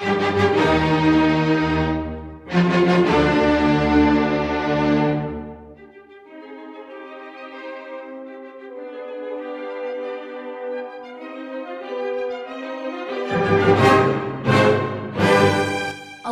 A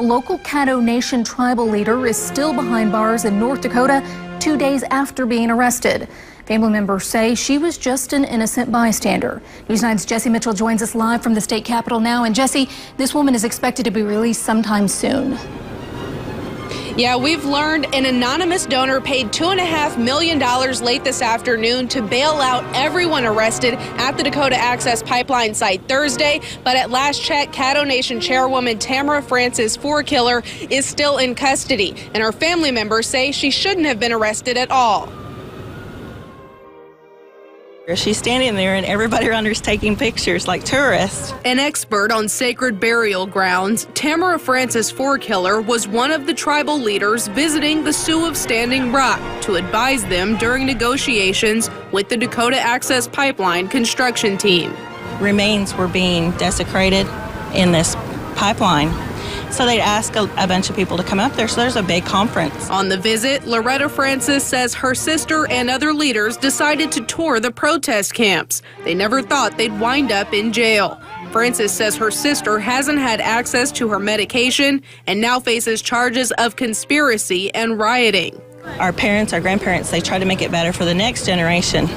local Caddo Nation tribal leader is still behind bars in North Dakota 2 days after being arrested. Family members say she was just an innocent bystander. News 9's Jesse Mitchell joins us live from the state capitol now. And Jesse, this woman is expected to be released sometime soon. Yeah, we've learned an anonymous donor paid $2.5 million late this afternoon to bail out everyone arrested at the Dakota Access Pipeline site Thursday. But at last check, Caddo Nation Chairwoman Tamara Francis Fourkiller is still in custody, and her family members say she shouldn't have been arrested at all. She's standing there and everybody around her is taking pictures like tourists. An expert on sacred burial grounds, Tamara Francis Fourkiller was one of the tribal leaders visiting the Sioux of Standing Rock to advise them during negotiations with the Dakota Access Pipeline construction team. Remains were being desecrated in this pipeline. So they'd ask a bunch of people to come up there, so there's a big conference. On the visit, Loretta Francis says her sister and other leaders decided to tour the protest camps. They never thought they'd wind up in jail. Francis says her sister hasn't had access to her medication and now faces charges of conspiracy and rioting. Our parents, our grandparents, they try to make it better for the next generation.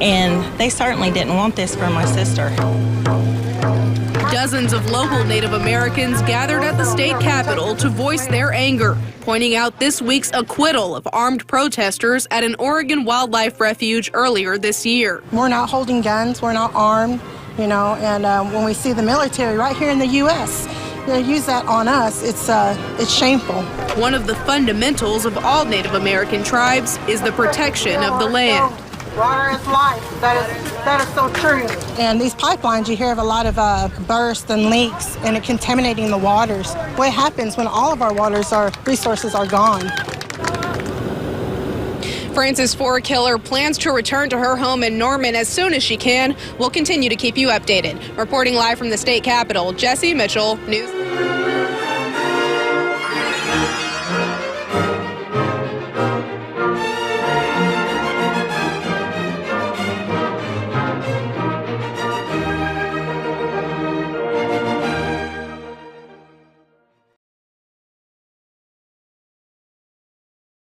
And they certainly didn't want this for my sister. Dozens of local Native Americans gathered at the state capitol to voice their anger, pointing out this week's acquittal of armed protesters at an Oregon wildlife refuge earlier this year. We're not holding guns, we're not armed, you know, and when we see the military right here in the U.S., they use that on us, it's shameful. One of the fundamentals of all Native American tribes is the protection of the land. Water is life. That is so true. And these pipelines, you hear of a lot of bursts and leaks and it contaminating the waters. What happens when all of our resources are gone? Francis Fourkiller plans to return to her home in Norman as soon as she can. We'll continue to keep you updated. Reporting live from the state capitol, Jesse Mitchell, News.